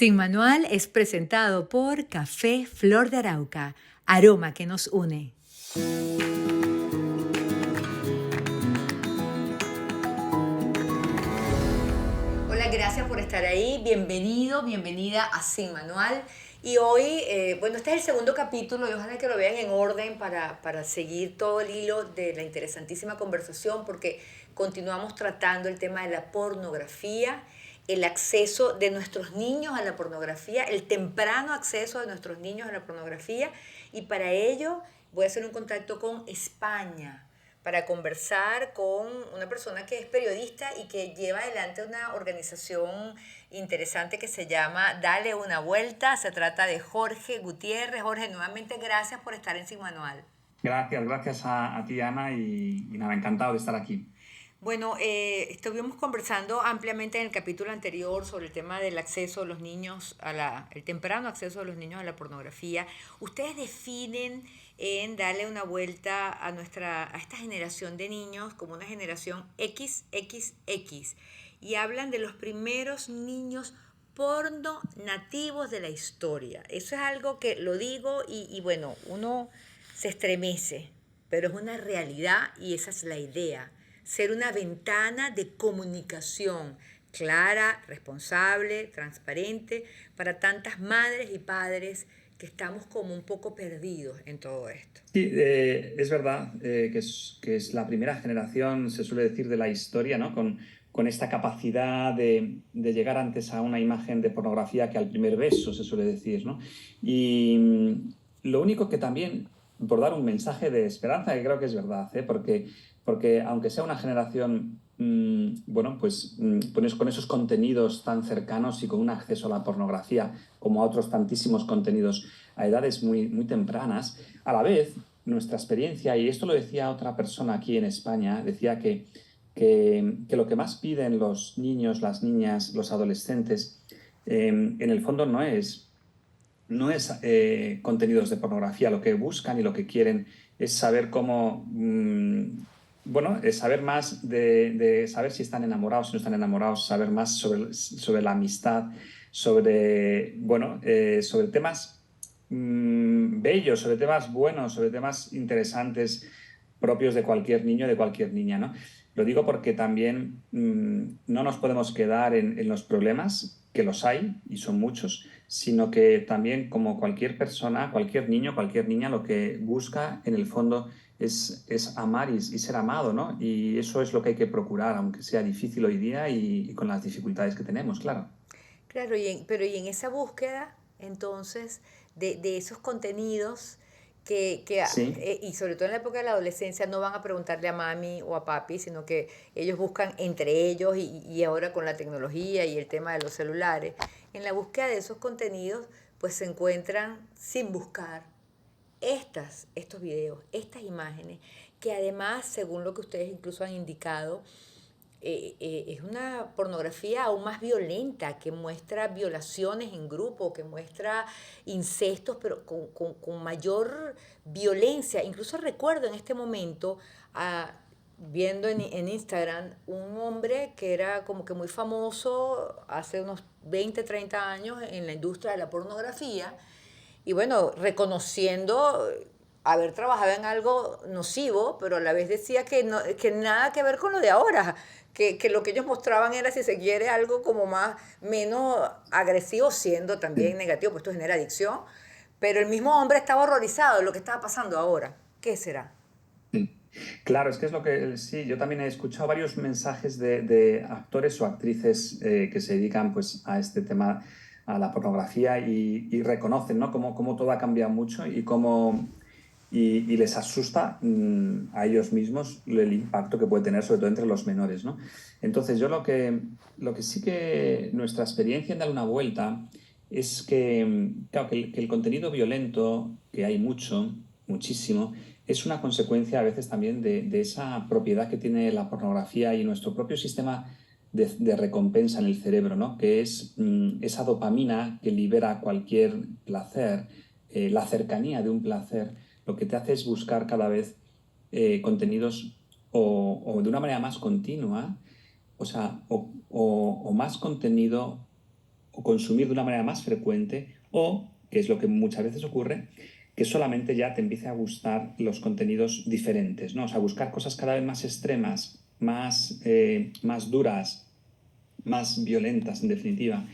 Sin Manual es presentado por Café Flor de Arauca, aroma que nos une. Hola, gracias por estar ahí. Bienvenido, bienvenida a Sin Manual. Y hoy, este es el segundo capítulo y ojalá que lo vean en orden para seguir todo el hilo de la interesantísima conversación, porque continuamos tratando el tema de la pornografía, el acceso de nuestros niños a la pornografía, el temprano acceso de nuestros niños a la pornografía, y para ello voy a hacer un contacto con España para conversar con una persona que es periodista y que lleva adelante una organización interesante que se llama Dale una Vuelta. Se trata de Jorge Gutiérrez. Jorge, nuevamente gracias por estar en Sin Manual. Gracias a ti, Ana, y nada, encantado de estar aquí. Bueno, estuvimos conversando ampliamente en el capítulo anterior sobre el tema del acceso de los niños el temprano acceso de los niños a la pornografía. Ustedes definen en darle una vuelta a esta generación de niños como una generación XXX y hablan de los primeros niños porno nativos de la historia. Eso es algo que lo digo y bueno, uno se estremece, pero es una realidad y esa es la idea. Ser una ventana de comunicación clara, responsable, transparente para tantas madres y padres que estamos como un poco perdidos en todo esto. Sí, es verdad que es la primera generación, se suele decir, de la historia, ¿no? Con esta capacidad de llegar antes a una imagen de pornografía que al primer beso, se suele decir, ¿no? Y lo único que también, por dar un mensaje de esperanza, que creo que es verdad, ¿eh? Porque aunque sea una generación, pues con esos contenidos tan cercanos y con un acceso a la pornografía como a otros tantísimos contenidos a edades muy, muy tempranas, a la vez nuestra experiencia, y esto lo decía otra persona aquí en España, decía que lo que más piden los niños, las niñas, los adolescentes, en el fondo no es contenidos de pornografía. Lo que buscan y lo que quieren es saber cómo, es saber más de saber si están enamorados, si no están enamorados, saber más sobre la amistad, sobre temas bellos, sobre temas buenos, sobre temas interesantes propios de cualquier niño, de cualquier niña, ¿no? Lo digo porque también no nos podemos quedar en los problemas, que los hay y son muchos, sino que también, como cualquier persona, cualquier niño, cualquier niña, lo que busca en el fondo es amar y ser amado, ¿no? Y eso es lo que hay que procurar, aunque sea difícil hoy día y con las dificultades que tenemos, claro. Claro, pero y en esa búsqueda, entonces, de esos contenidos Sí. y sobre todo en la época de la adolescencia, no van a preguntarle a mami o a papi, sino que ellos buscan entre ellos y ahora con la tecnología y el tema de los celulares, en la búsqueda de esos contenidos, pues se encuentran sin buscar estos videos, estas imágenes, que además, según lo que ustedes incluso han indicado, es una pornografía aún más violenta, que muestra violaciones en grupo, que muestra incestos, pero con mayor violencia. Incluso recuerdo en este momento, viendo en Instagram, un hombre que era como que muy famoso hace unos 20 30 años en la industria de la pornografía, y bueno, reconociendo haber trabajado en algo nocivo, pero a la vez decía que nada que ver con lo de ahora, que lo que ellos mostraban era, si se quiere, algo como menos agresivo, siendo también Sí. negativo, pues esto genera adicción, pero el mismo hombre estaba horrorizado de lo que estaba pasando ahora. ¿Qué será? Sí. Claro, es que es lo que sí, yo también he escuchado varios mensajes de actores o actrices que se dedican pues a este tema, a la pornografía y reconocen, ¿no? Cómo todo ha cambiado mucho y les asusta a ellos mismos el impacto que puede tener, sobre todo entre los menores, ¿no? Entonces, yo lo que sí que nuestra experiencia en dar una vuelta es que, claro, que el contenido violento, que hay mucho, muchísimo, es una consecuencia a veces también de esa propiedad que tiene la pornografía y nuestro propio sistema de recompensa en el cerebro, ¿no? Que es esa dopamina que libera cualquier placer, la cercanía de un placer, lo que te hace es buscar cada vez contenidos o de una manera más continua, o sea, o más contenido o consumir de una manera más frecuente, o, que es lo que muchas veces ocurre, que solamente ya te empiece a gustar los contenidos diferentes, ¿no? O sea, buscar cosas cada vez más extremas, más duras, más violentas, en definitiva.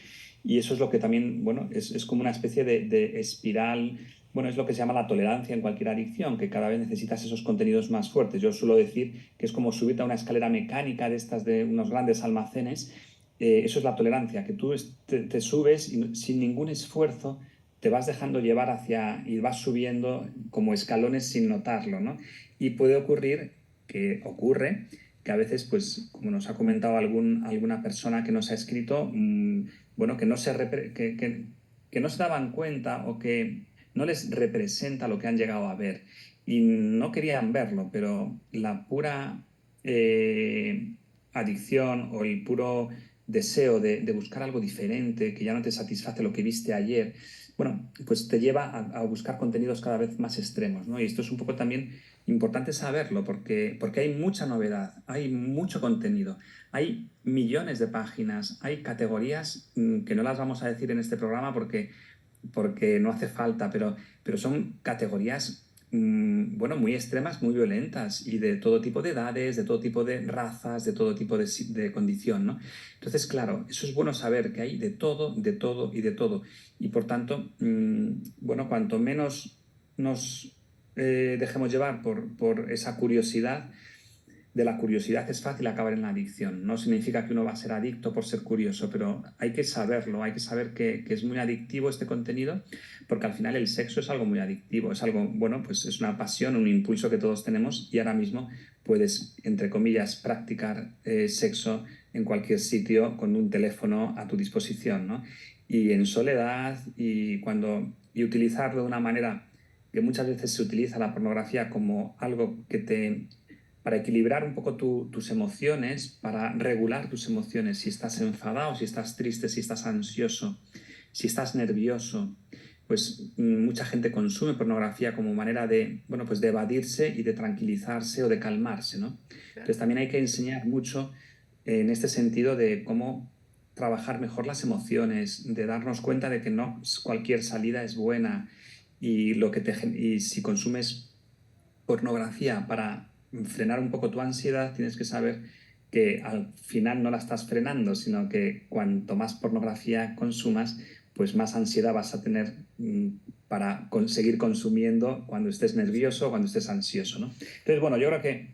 Y eso es lo que también, bueno, es como una especie de espiral. Bueno, es lo que se llama la tolerancia en cualquier adicción, que cada vez necesitas esos contenidos más fuertes. Yo suelo decir que es como subirte a una escalera mecánica de estas de unos grandes almacenes. Eso es la tolerancia, que tú te subes y sin ningún esfuerzo te vas dejando llevar hacia y vas subiendo como escalones sin notarlo, ¿no? Y puede ocurrir, que ocurre, que a veces, pues, como nos ha comentado alguna persona que nos ha escrito, bueno, que no se daban cuenta o que no les representa lo que han llegado a ver. Y no querían verlo, pero la pura adicción o el puro deseo de buscar algo diferente, que ya no te satisface lo que viste ayer, bueno, pues te lleva a buscar contenidos cada vez más extremos, ¿no? Y esto es un poco también importante saberlo porque hay mucha novedad, hay mucho contenido, hay millones de páginas, hay categorías que no las vamos a decir en este programa porque no hace falta, pero son categorías bueno, muy extremas, muy violentas y de todo tipo de edades, de todo tipo de razas, de todo tipo de condición, ¿no? Entonces, claro, eso es bueno saber que hay de todo, de todo y de todo. Y por tanto, bueno, cuanto menos nos dejemos llevar por esa curiosidad, de la curiosidad es fácil acabar en la adicción. No significa que uno va a ser adicto por ser curioso, pero hay que saberlo, hay que saber que es muy adictivo este contenido, porque al final el sexo es algo muy adictivo, es algo, bueno, pues es una pasión, un impulso que todos tenemos y ahora mismo puedes, entre comillas, practicar sexo en cualquier sitio con un teléfono a tu disposición, ¿no? Y en soledad y utilizarlo de una manera que muchas veces se utiliza la pornografía como algo que para equilibrar un poco tus emociones, para regular tus emociones, si estás enfadado, si estás triste, si estás ansioso, si estás nervioso, pues mucha gente consume pornografía como manera de, bueno, pues de evadirse y de tranquilizarse o de calmarse, ¿no? Claro. Entonces también hay que enseñar mucho en este sentido de cómo trabajar mejor las emociones, de darnos cuenta de que no cualquier salida es buena y si consumes pornografía para frenar un poco tu ansiedad, tienes que saber que al final no la estás frenando, sino que cuanto más pornografía consumas, pues más ansiedad vas a tener para seguir consumiendo cuando estés nervioso o cuando estés ansioso, ¿no? Entonces, bueno, yo creo que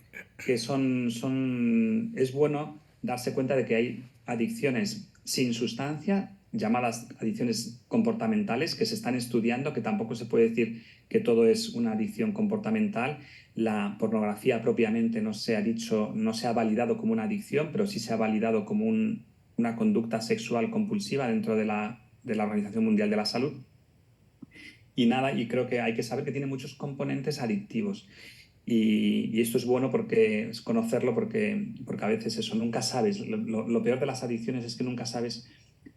es bueno darse cuenta de que hay adicciones sin sustancia, llamadas adicciones comportamentales, que se están estudiando, que tampoco se puede decir que todo es una adicción comportamental. La pornografía propiamente no se ha dicho, no se ha validado como una adicción, pero sí se ha validado como una conducta sexual compulsiva dentro de la Organización Mundial de la Salud. Y nada, y creo que hay que saber que tiene muchos componentes adictivos. Y esto es bueno porque es conocerlo porque a veces eso, nunca sabes. Lo peor de las adicciones es que nunca sabes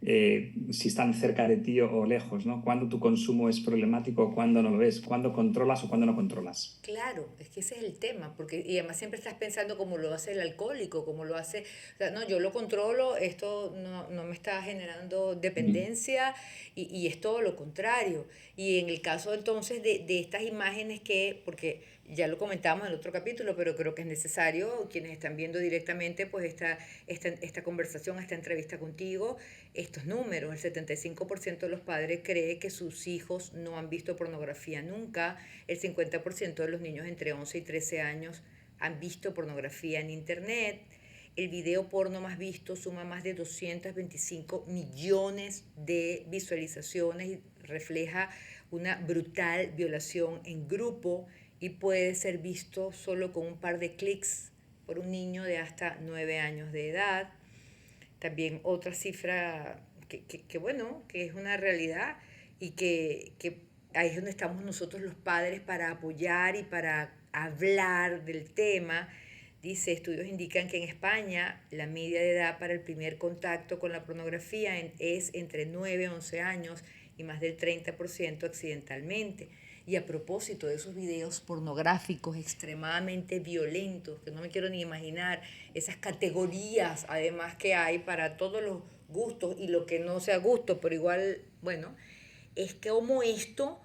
si están cerca de ti o lejos, ¿no? Cuándo tu consumo es problemático o cuándo no lo es, cuándo controlas o cuándo no controlas. Claro, es que ese es el tema, porque y además siempre estás pensando como lo hace el alcohólico, como lo hace, o sea, no, yo lo controlo, esto no me está generando Mm. dependencia y es todo lo contrario. Y en el caso entonces de estas imágenes que, porque ya lo comentamos en el otro capítulo, pero creo que es necesario, quienes están viendo directamente pues esta conversación, esta entrevista contigo, estos números, el 75% de los padres cree que sus hijos no han visto pornografía nunca, el 50% de los niños entre 11 y 13 años han visto pornografía en internet, el video porno más visto suma más de 225 millones de visualizaciones y refleja una brutal violación en grupo y puede ser visto solo con un par de clics por un niño de hasta 9 años de edad. También otra cifra que bueno, que es una realidad y que ahí es donde estamos nosotros los padres para apoyar y para hablar del tema. Dice, estudios indican que en España la media de edad para el primer contacto con la pornografía es entre 9 y 11 años y más del 30% accidentalmente. Y a propósito de esos videos pornográficos extremadamente violentos, que no me quiero ni imaginar, esas categorías además que hay para todos los gustos y lo que no sea gusto, pero igual, bueno, es que como esto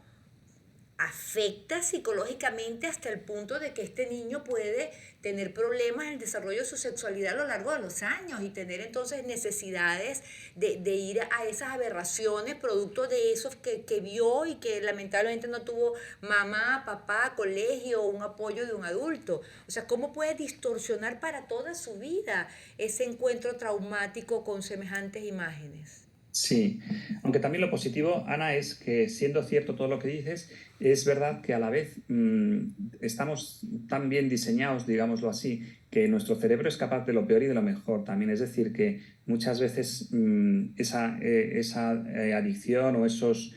afecta psicológicamente hasta el punto de que este niño puede tener problemas en el desarrollo de su sexualidad a lo largo de los años y tener entonces necesidades de ir a esas aberraciones producto de esos que vio y que lamentablemente no tuvo mamá, papá, colegio o un apoyo de un adulto. O sea, ¿cómo puede distorsionar para toda su vida ese encuentro traumático con semejantes imágenes? Sí, aunque también lo positivo, Ana, es que siendo cierto todo lo que dices, es verdad que a la vez estamos tan bien diseñados, digámoslo así, que nuestro cerebro es capaz de lo peor y de lo mejor también. Es decir, que muchas veces esa adicción o esos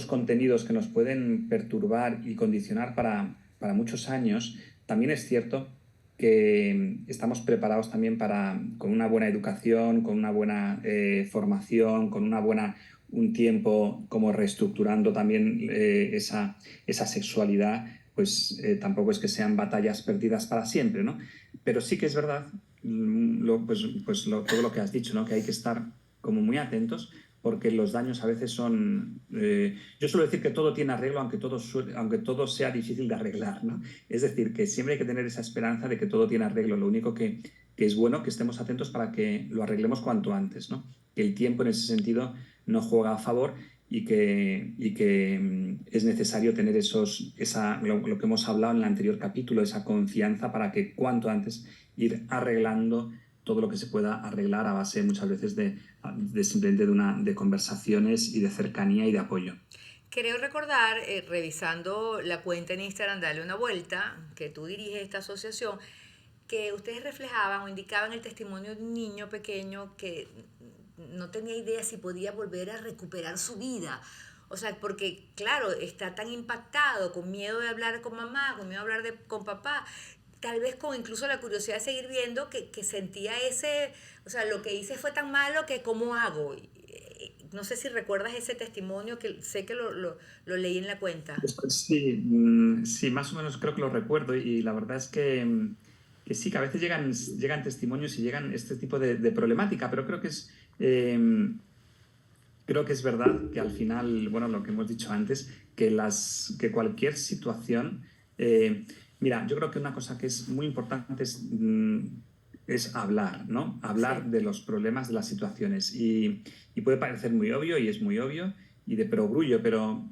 contenidos que nos pueden perturbar y condicionar para muchos años, también es cierto que estamos preparados también para, con una buena educación, con una buena formación, con un tiempo como reestructurando también esa sexualidad, pues tampoco es que sean batallas perdidas para siempre, ¿no? Pero sí que es verdad, todo lo que has dicho, ¿no? Que hay que estar como muy atentos porque los daños a veces son... yo suelo decir que todo tiene arreglo, aunque todo sea difícil de arreglar, ¿no? Es decir, que siempre hay que tener esa esperanza de que todo tiene arreglo. Lo único que es bueno que estemos atentos para que lo arreglemos cuanto antes, ¿no? Que el tiempo en ese sentido no juega a favor y que es necesario tener lo que hemos hablado en el anterior capítulo, esa confianza para que cuanto antes ir arreglando todo lo que se pueda arreglar a base muchas veces de simplemente de conversaciones y de cercanía y de apoyo. Creo recordar, revisando la cuenta en Instagram, Dale una vuelta, que tú diriges esta asociación, que ustedes reflejaban o indicaban el testimonio de un niño pequeño que no tenía idea si podía volver a recuperar su vida. O sea, porque claro, está tan impactado, con miedo de hablar con mamá, con miedo de hablar con papá, tal vez con incluso la curiosidad de seguir viendo que sentía o sea, lo que hice fue tan malo que ¿cómo hago? No sé si recuerdas ese testimonio que sé que lo leí en la cuenta. Sí, sí, más o menos creo que lo recuerdo y la verdad es que sí, que a veces llegan testimonios y llegan este tipo de problemática, pero eh, creo que es verdad que al final, bueno, lo que hemos dicho antes, que cualquier situación, mira, yo creo que una cosa que es muy importante es hablar, ¿no? Hablar Sí. de los problemas, de las situaciones. Y puede parecer muy obvio, y es muy obvio, y de perogrullo, pero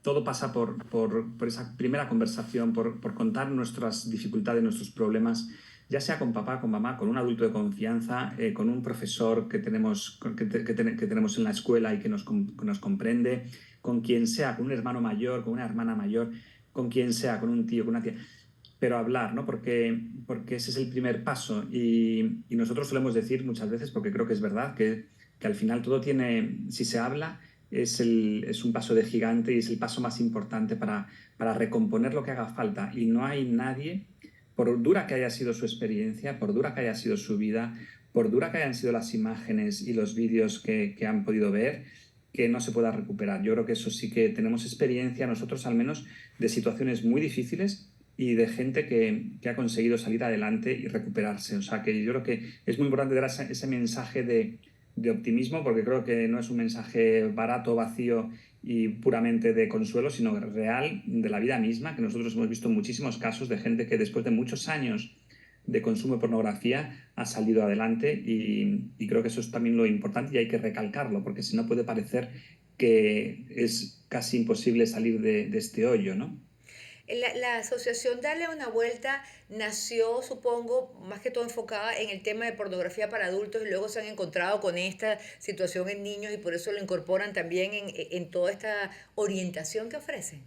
todo pasa por esa primera conversación, por contar nuestras dificultades, nuestros problemas, ya sea con papá, con mamá, con un adulto de confianza, con un profesor que tenemos en la escuela y que nos comprende, con quien sea, con un hermano mayor, con una hermana mayor, con quien sea, con un tío, con una tía, pero hablar, ¿no? Porque ese es el primer paso y nosotros solemos decir muchas veces, porque creo que es verdad, que al final todo tiene, si se habla, es un paso de gigante y es el paso más importante para recomponer lo que haga falta. Y no hay nadie, por dura que haya sido su experiencia, por dura que haya sido su vida, por dura que hayan sido las imágenes y los vídeos que han podido ver, que no se pueda recuperar. Yo creo que eso sí que tenemos experiencia, nosotros al menos, de situaciones muy difíciles y de gente que ha conseguido salir adelante y recuperarse. O sea, que yo creo que es muy importante dar ese mensaje de optimismo, porque creo que no es un mensaje barato, vacío y puramente de consuelo, sino real de la vida misma, que nosotros hemos visto muchísimos casos de gente que después de muchos años de consumo de pornografía ha salido adelante y creo que eso es también lo importante y hay que recalcarlo, porque si no puede parecer que es casi imposible salir de este hoyo, ¿no? La asociación Darle una Vuelta nació, supongo, más que todo enfocada en el tema de pornografía para adultos y luego se han encontrado con esta situación en niños y por eso lo incorporan también en toda esta orientación que ofrecen.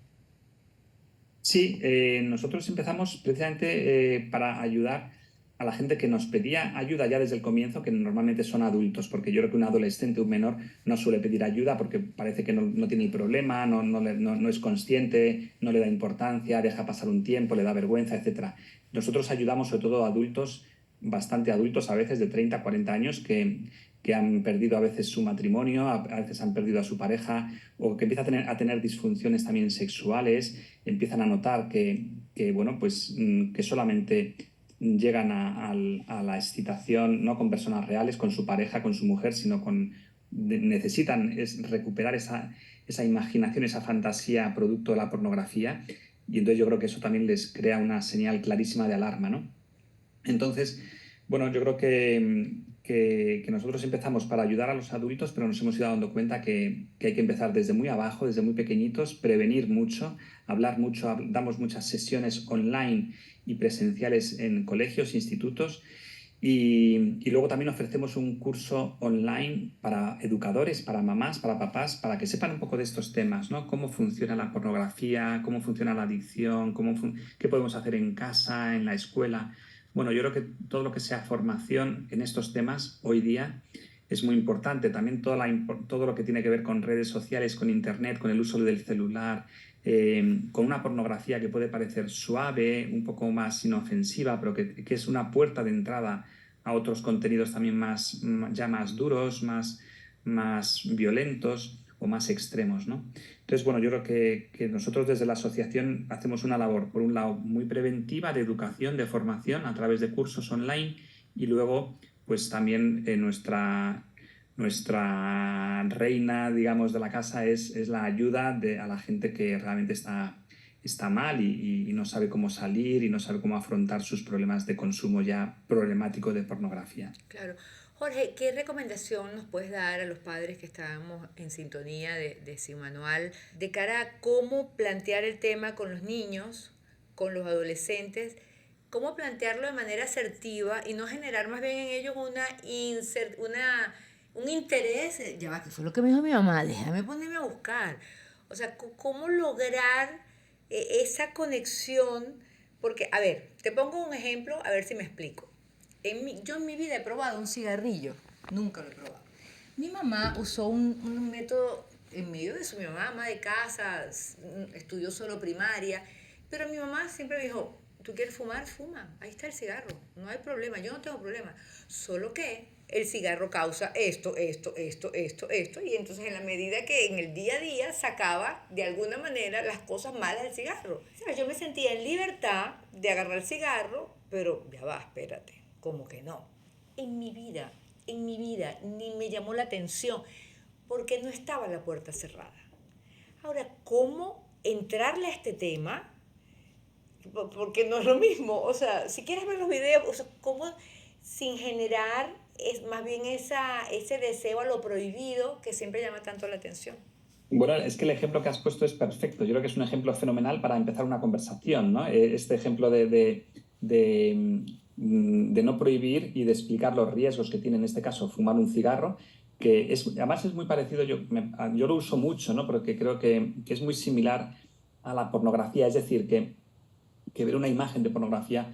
Sí, nosotros empezamos precisamente para ayudar a la gente que nos pedía ayuda ya desde el comienzo, que normalmente son adultos, porque yo creo que un adolescente, un menor, no suele pedir ayuda porque parece que no tiene el problema, no es consciente, no le da importancia, deja pasar un tiempo, le da vergüenza, etcétera. Nosotros ayudamos sobre todo a adultos, bastante adultos, a veces de 30, 40 años, que han perdido a veces su matrimonio, a veces han perdido a su pareja, o que empiezan a tener disfunciones también sexuales, empiezan a notar bueno, pues que solamente llegan a la excitación no con personas reales, con su pareja, con su mujer, sino necesitan recuperar esa imaginación, esa fantasía producto de la pornografía, y entonces yo creo que eso también les crea una señal clarísima de alarma, ¿no? Entonces, bueno, yo creo que nosotros empezamos para ayudar a los adultos, pero nos hemos ido dando cuenta que hay que empezar desde muy abajo, desde muy pequeñitos, prevenir mucho, hablar mucho, damos muchas sesiones online y presenciales en colegios, institutos, y luego también ofrecemos un curso online para educadores, para mamás, para papás, para que sepan un poco de estos temas, ¿no? Cómo funciona la pornografía, cómo funciona la adicción, qué podemos hacer en casa, en la escuela. Bueno, yo creo que todo lo que sea formación en estos temas hoy día es muy importante. También todo lo que tiene que ver con redes sociales, con internet, con el uso del celular, con una pornografía que puede parecer suave, un poco más inofensiva, pero que es una puerta de entrada a otros contenidos también ya más duros, más violentos o más extremos, ¿no? Entonces, bueno, yo creo que nosotros desde la asociación hacemos una labor, por un lado, muy preventiva de educación, de formación a través de cursos online, y luego, pues también nuestra reina, digamos, de la casa es la ayuda a la gente que realmente está mal y no sabe cómo salir y no sabe cómo afrontar sus problemas de consumo ya problemático de pornografía. Claro. Jorge, ¿qué recomendación nos puedes dar a los padres que estábamos en sintonía de Sin Manual de cara a cómo plantear el tema con los niños, con los adolescentes? ¿Cómo plantearlo de manera asertiva y no generar más bien en ellos un interés? Ya va, que fue lo que me dijo mi mamá, déjame ponerme a buscar. O sea, ¿cómo lograr esa conexión? Porque, a ver, te pongo un ejemplo, a ver si me explico. Yo en mi vida he probado un cigarrillo, nunca lo he probado. Mi mamá usó un método en medio de mi mamá, ama de casa, estudió solo primaria, pero mi mamá siempre me dijo, ¿tú quieres fumar? Fuma, ahí está el cigarro, no hay problema, yo no tengo problema, solo que el cigarro causa esto, y entonces en la medida que en el día a día sacaba de alguna manera las cosas malas del cigarro. O sea, yo me sentía en libertad de agarrar el cigarro, pero ya va, espérate, como que no. En mi vida, ni me llamó la atención, porque no estaba la puerta cerrada. Ahora, ¿cómo entrarle a este tema? Porque no es lo mismo. O sea, si quieres ver los videos, o sea, ¿cómo sin generar más bien ese deseo a lo prohibido que siempre llama tanto la atención? Bueno, es que el ejemplo que has puesto es perfecto. Yo creo que es un ejemplo fenomenal para empezar una conversación, ¿no? Este ejemplo de no prohibir y de explicar los riesgos que tiene en este caso fumar un cigarro, además es muy parecido, yo lo uso mucho, ¿no? Porque creo que es muy similar a la pornografía, es decir, que ver una imagen de pornografía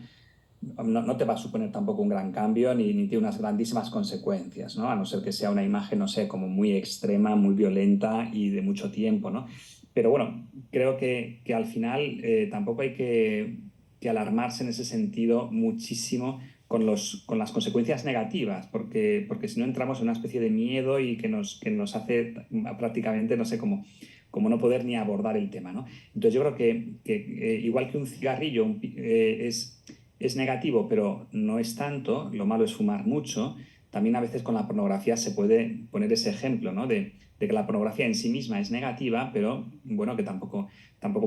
no te va a suponer tampoco un gran cambio ni tiene unas grandísimas consecuencias, ¿no? A no ser que sea una imagen, no sé, como muy extrema, muy violenta y de mucho tiempo, ¿no? Pero bueno, creo que al final tampoco hay que alarmarse en ese sentido muchísimo con las consecuencias negativas, porque si no entramos en una especie de miedo y que nos hace prácticamente, no sé, como no poder ni abordar el tema, ¿no? Entonces yo creo que igual que un cigarrillo es negativo, pero no es tanto, lo malo es fumar mucho, también a veces con la pornografía se puede poner ese ejemplo, ¿no? De que la pornografía en sí misma es negativa, pero bueno, que tampoco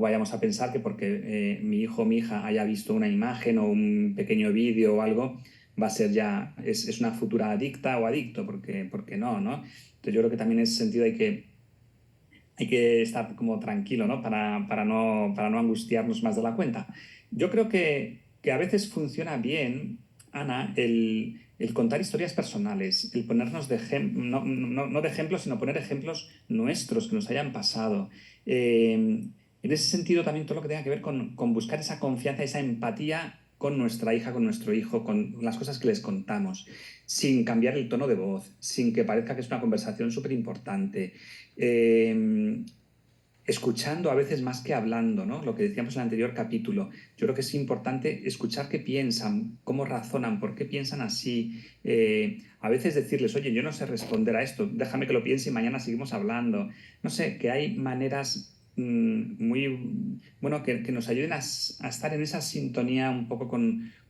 vayamos a pensar que porque mi hijo o mi hija haya visto una imagen o un pequeño vídeo o algo, va a ser es una futura adicta o adicto, porque no, ¿no? Entonces yo creo que también en ese sentido hay que estar como tranquilo, ¿no? Para no angustiarnos más de la cuenta. Yo creo que a veces funciona bien, Ana, el contar historias personales, el ponernos no de ejemplos, sino poner ejemplos nuestros que nos hayan pasado. En ese sentido, también todo lo que tenga que ver con buscar esa confianza, esa empatía con nuestra hija, con nuestro hijo, con las cosas que les contamos, sin cambiar el tono de voz, sin que parezca que es una conversación súper importante, eh, escuchando a veces más que hablando, ¿no? Lo que decíamos en el anterior capítulo. Yo creo que es importante escuchar qué piensan, cómo razonan, por qué piensan así. A veces decirles, oye, yo no sé responder a esto, déjame que lo piense y mañana seguimos hablando. No sé, que hay maneras muy, bueno, que nos ayuden a estar en esa sintonía un poco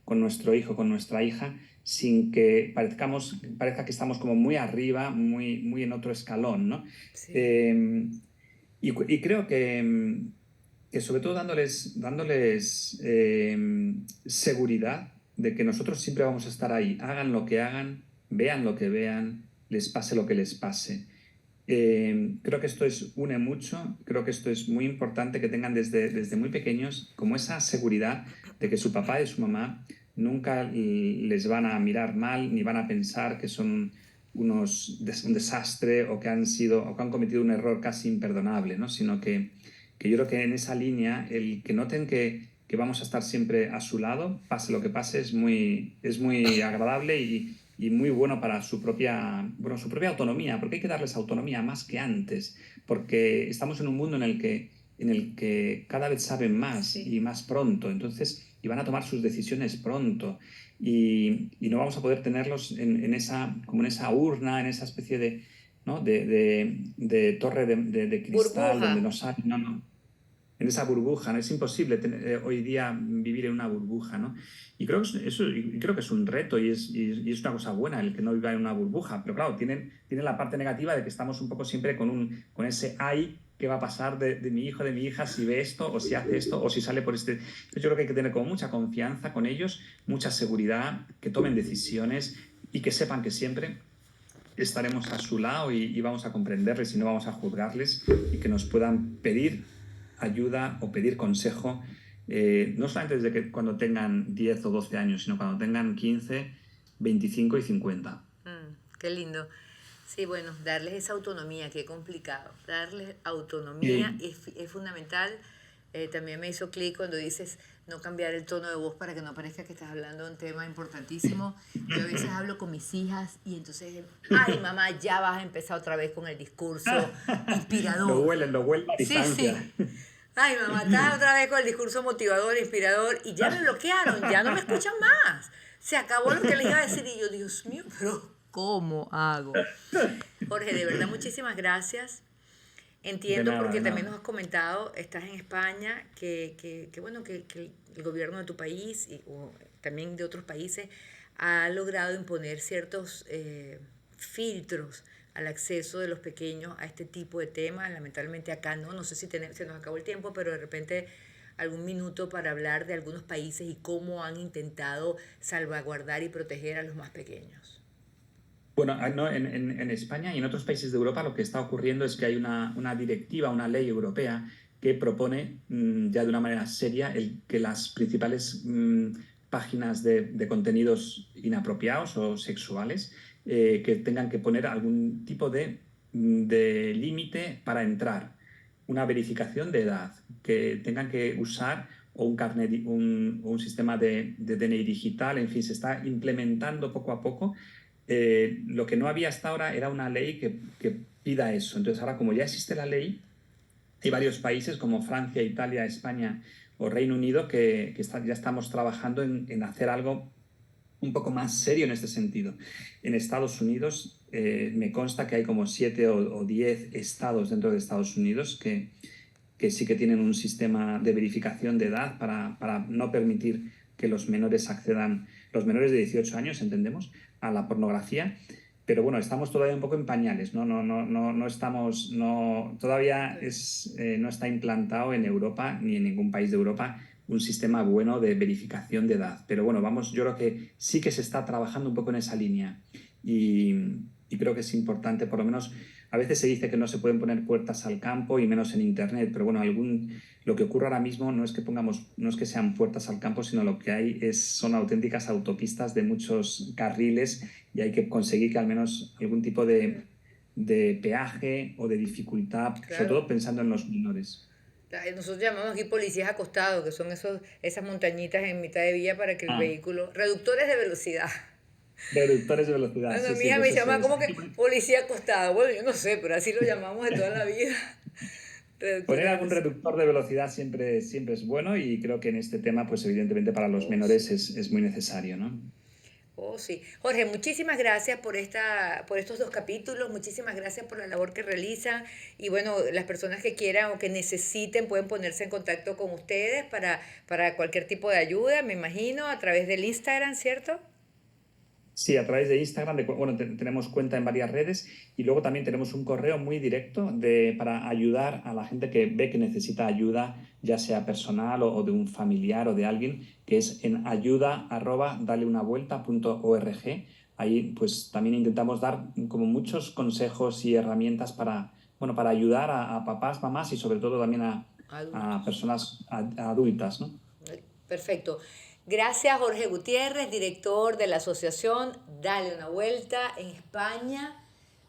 con nuestro hijo, con nuestra hija, sin que parezca que estamos como muy arriba, muy en otro escalón, ¿no? Sí. Eh, y creo que sobre todo dándoles seguridad de que nosotros siempre vamos a estar ahí, hagan lo que hagan, vean lo que vean, les pase lo que les pase. Creo que esto une mucho, creo que esto es muy importante que tengan desde muy pequeños como esa seguridad de que su papá y su mamá nunca les van a mirar mal ni van a pensar que son un desastre o que han cometido un error casi imperdonable, ¿no? Sino que yo creo que en esa línea el que noten que vamos a estar siempre a su lado, pase lo que pase, es muy agradable y muy bueno para su propia autonomía, porque hay que darles autonomía más que antes, porque estamos en un mundo en el que cada vez saben más Sí. y más pronto, entonces, y van a tomar sus decisiones pronto, y no vamos a poder tenerlos como en esa urna, en esa especie de, ¿no? de torre de cristal Burbuja. donde no salen, no, no, en esa burbuja, ¿no? Es imposible hoy día vivir en una burbuja, ¿no? Y creo que y creo que es un reto y es una cosa buena el que no viva en una burbuja, pero claro, tienen la parte negativa de que estamos un poco siempre con ese ay que va a pasar de mi hijo, de mi hija, si ve esto, o si hace esto, o si sale por este. Entonces yo creo que hay que tener como mucha confianza con ellos, mucha seguridad, que tomen decisiones y que sepan que siempre estaremos a su lado y vamos a comprenderles y no vamos a juzgarles y que nos puedan pedir ayuda o pedir consejo, no solamente desde que cuando tengan 10 o 12 años, sino cuando tengan 15, 25 y 50. Qué lindo. Sí, bueno, darles esa autonomía, qué complicado. Darles autonomía Y, es fundamental. También me hizo clic cuando dices no cambiar el tono de voz para que no parezca que estás hablando de un tema importantísimo. Yo a veces hablo con mis hijas y entonces, ay mamá, ya vas a empezar otra vez con el discurso inspirador. lo huelen a Sí, distancia. sí. Ay mamá, estás otra vez con el discurso motivador, inspirador y ya me bloquearon, ya no me escuchan más. Se acabó lo que les iba a decir y yo, Dios mío, pero ¿cómo hago? Jorge, de verdad, muchísimas gracias. De Entiendo nada, porque de también nos nada. has comentado, estás en España, bueno, que el gobierno de tu país o también de otros países ha logrado imponer ciertos filtros al acceso de los pequeños a este tipo de temas. Lamentablemente acá no sé si se nos acabó el tiempo, pero de repente algún minuto para hablar de algunos países y cómo han intentado salvaguardar y proteger a los más pequeños. Bueno, no, en España y en otros países de Europa lo que está ocurriendo es que hay una directiva, una ley europea que propone ya de una manera seria que las principales páginas de contenidos inapropiados o sexuales que tengan que poner algún tipo de límite para entrar, una verificación de edad, que tengan que usar o un carnet, un sistema de DNI digital, en fin, se está implementando poco a poco. Lo que no había hasta ahora era una ley que pida eso. Entonces ahora como ya existe la ley, hay varios países como Francia, Italia, España o Reino Unido ya estamos trabajando en hacer algo un poco más serio en este sentido. En Estados Unidos me consta que hay como 7 o 10 estados dentro de Estados Unidos que sí que tienen un sistema de verificación de edad para no permitir que los menores accedan, los menores de 18 años, entendemos, a la pornografía. Pero bueno, estamos todavía un poco en pañales, ¿no? No estamos, todavía Okay. no está implantado en Europa ni en ningún país de Europa un sistema bueno de verificación de edad. Pero bueno, vamos, yo creo que sí que se está trabajando un poco en esa línea y, y creo que es importante, por lo menos, a veces se dice que no se pueden poner puertas al campo y menos en Internet, pero bueno, lo que ocurre ahora mismo no es que sean puertas al campo, sino lo que hay son auténticas autopistas de muchos carriles y hay que conseguir que al menos algún tipo de peaje o de dificultad, sobre Claro. todo pensando en los menores. Nosotros llamamos aquí policías acostados, que son esas montañitas en mitad de vía para que el Ah, vehículo, reductores de velocidad. reductores de velocidad, Bueno, sí, mi sí, hija me pues eso llama es. como que policía acostado. Bueno, yo no sé, pero así lo llamamos de toda la vida. Poner Reductores de algún velocidad. reductor de velocidad siempre es bueno y creo que en este tema, pues evidentemente para los Oh, sí. menores es muy necesario, ¿no? Oh, sí. Jorge, muchísimas gracias por estos 2 capítulos, muchísimas gracias por la labor que realizan y bueno, las personas que quieran o que necesiten pueden ponerse en contacto con ustedes para cualquier tipo de ayuda, me imagino, a través del Instagram, ¿cierto? Sí, a través de Instagram, bueno, tenemos cuenta en varias redes y luego también tenemos un correo muy directo para ayudar a la gente que ve que necesita ayuda, ya sea personal o de un familiar o de alguien, que es en ayuda@daleunavuelta.org. Ahí pues también intentamos dar como muchos consejos y herramientas bueno, para ayudar a papás, mamás y sobre todo también a Adultos. personas adultas, ¿no? Perfecto. Gracias, Jorge Gutiérrez, director de la asociación Dale una Vuelta en España.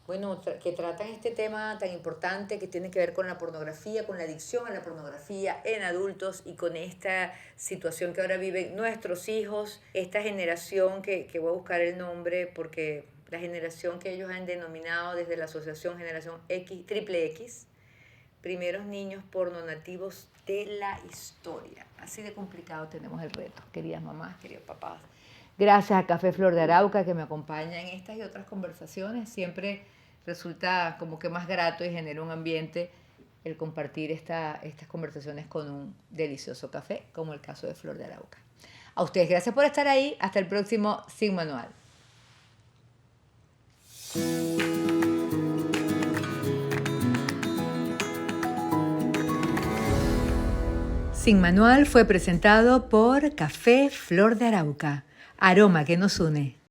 Bueno, que tratan este tema tan importante que tiene que ver con la pornografía, con la adicción a la pornografía en adultos y con esta situación que ahora viven nuestros hijos, esta generación que voy a buscar el nombre porque la generación que ellos han denominado desde la asociación Generación X, Triple X, primeros niños porno nativos de la historia. Así de complicado tenemos el reto, queridas mamás, queridos papás. Gracias a Café Flor de Arauca que me acompaña en estas y otras conversaciones. Siempre resulta como que más grato y genera un ambiente el compartir estas conversaciones con un delicioso café, como el caso de Flor de Arauca. A ustedes, gracias por estar ahí. Hasta el próximo Sin Manual. Sin Manual fue presentado por Café Flor de Arauca, aroma que nos une.